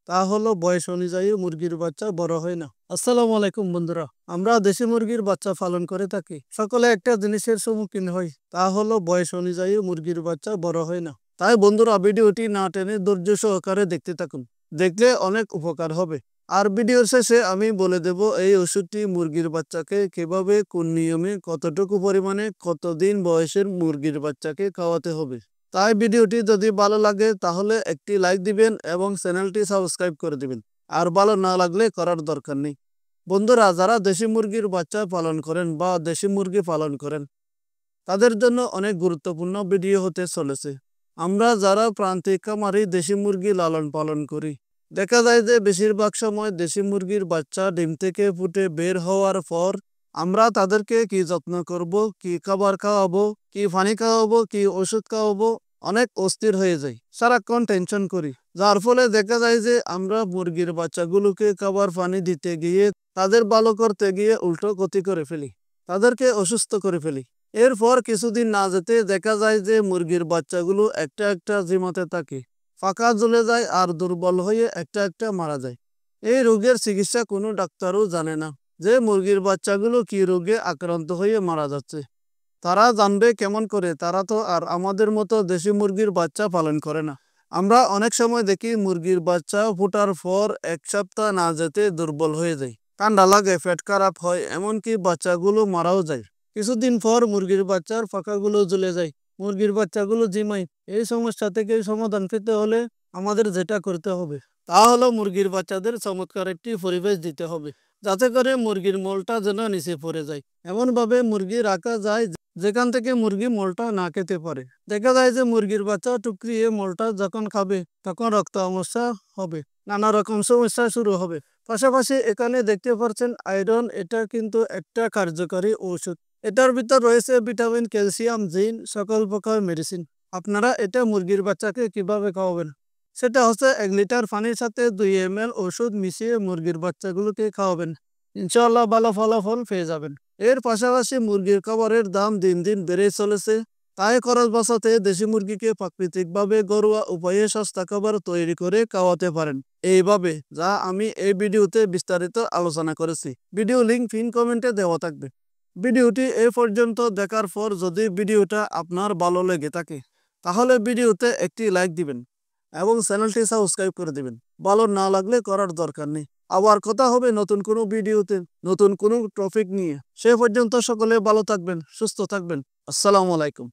তা হলো বয়স অনুযায়ী মুরগির বাচ্চা বড় হয় না। আসসালামু আলাইকুম বন্ধুরা, আমরা দেশি মুরগির বাচ্চা পালন করে থাকি। সকলে একটা জিনিসের সম্মুখীন হই, তা হলো বয়স অনুযায়ী মুরগির বাচ্চা বড় হয় না। তাই বন্ধুরা, ভিডিওটি না টেনে ধৈর্য সহকারে দেখতে থাকুন, দেখলে অনেক উপকার হবে। আর ভিডিওর শেষে আমি বলে দেব এই ওষুধটি মুরগির বাচ্চাকে কিভাবে, কোন নিয়মে, কতটুকু পরিমাণে, কতদিন বয়সের মুরগির বাচ্চাকে খাওয়াতে হবে। তাই ভিডিওটি যদি ভালো লাগে তাহলে একটি লাইক দিবেন এবং চ্যানেলটি সাবস্ক্রাইব করে দিবেন। আর ভালো না লাগলে করার দরকার নেই। বন্ধুরা, যারা দেশি মুরগির বাচ্চা পালন করেন বা দেশি মুরগি পালন করেন, তাদের জন্য অনেক গুরুত্বপূর্ণ ভিডিও হতে চলেছে। আমরা যারা প্রান্তিক খামারি দেশি মুরগি লালন পালন করি, দেখা যায় যে বেশিরভাগ সময় দেশি মুরগির বাচ্চা ডিম থেকে ফুটে বের হওয়ার পর আমরা তাদেরকে কি যত্ন করব, কি খাবার খাওয়াবো, কি পানি খাওয়াবো, কি ওষুধ খাওয়াবো, অনেক অস্থির হয়ে যাই, সারাক্ষণ টেনশন করি। যার ফলে দেখা যায় যে আমরা মুরগির বাচ্চাগুলোকে খাবার পানি দিতে গিয়ে, তাদের ভালো করতে গিয়ে উল্টো ক্ষতি করে ফেলি, তাদেরকে অসুস্থ করে ফেলি। এরপর কিছুদিন না যেতে দেখা যায় যে মুরগির বাচ্চাগুলো একটা একটা ঝিমাতে থাকে, ফাঁকা জ্বলে যায় আর দুর্বল হয়ে একটা একটা মারা যায়। এই রোগের চিকিৎসা কোনো ডাক্তারও জানে না যে মুরগির বাচ্চাগুলো কি রোগে আক্রান্ত হয়ে মারা যাচ্ছে। তারা জানবে কেমন করে? তারা তো আর আমাদের মতো দেশি মুরগির বাচ্চা পালন করে না। আমরা অনেক সময় দেখি মুরগির বাচ্চা ফোটার পর 1 সপ্তাহ না যেতে দুর্বল হয়ে যায়, ঠান্ডা লাগে, পেট খারাপ হয়, এমনকি বাচ্চাগুলো মারাও যায়। কিছুদিন পর মুরগির বাচ্চার পাখাগুলো জ্বলে যায়, মুরগির বাচ্চাগুলো ঝিমায়। এই সমস্যা থেকে সমাধান পেতে হলে আমাদের যেটা করতে হবে তা হলো মুরগির বাচ্চাদের চমৎকার একটি পরিবেশ দিতে হবে, যাতে করে মুরগির মলটা যেন নিচে পড়ে যায়। এমনভাবে মুরগি রাখা যায় যেখান থেকে মুরগি মলটা না খেতে পারে। দেখা যায় যে মুরগির বাচ্চা টুকরিয়ে মলটা যখন খাবে তখন রক্ত সমস্যা হবে, নানা রকম সমস্যা শুরু হবে। পাশাপাশি এখানে দেখতে পাচ্ছেন আয়রন, এটা কিন্তু একটা কার্যকরী ওষুধ। এটার ভিতর রয়েছে ভিটামিন, ক্যালসিয়াম, জিঙ্ক, সকল প্রকার মেডিসিন। আপনারা এটা মুরগির বাচ্চাকে কিভাবে খাওয়াবেন? সেটা হচ্ছে 1 লিটার পানির সাথে 2 ml ওষুধ মিশিয়ে মুরগির বাচ্চাগুলোকে খাওয়াবেন। ইনশাআল্লাহ ভালো ফলাফল পেয়ে যাবেন। এর পাশাপাশি মুরগির খাবারের দাম দিন দিন বেড়ে চলেছে। তাই খরচ বাঁচাতে দেশি মুরগিকে প্রাকৃতিকভাবে ঘরোয়া উপায়ে সস্তা খাবার তৈরি করে খাওয়াতে পারেন, এইভাবে, যা আমি এই ভিডিওতে বিস্তারিত আলোচনা করেছি। ভিডিও লিঙ্ক পিন কমেন্টে দেওয়া থাকবে। ভিডিওটি এই পর্যন্ত দেখার পর যদি ভিডিওটা আপনার ভালো লেগে থাকে তাহলে ভিডিওতে একটি লাইক দিবেন এবং চ্যানেলটি সাবস্ক্রাইব করে দিবেন। ভালো না লাগলে করার দরকার নেই। আবার কথা হবে নতুন কোনো ভিডিওতে, নতুন কোনো টপিক নিয়ে। সে পর্যন্ত সকলে ভালো থাকবেন, সুস্থ থাকবেন। আসসালামু আলাইকুম।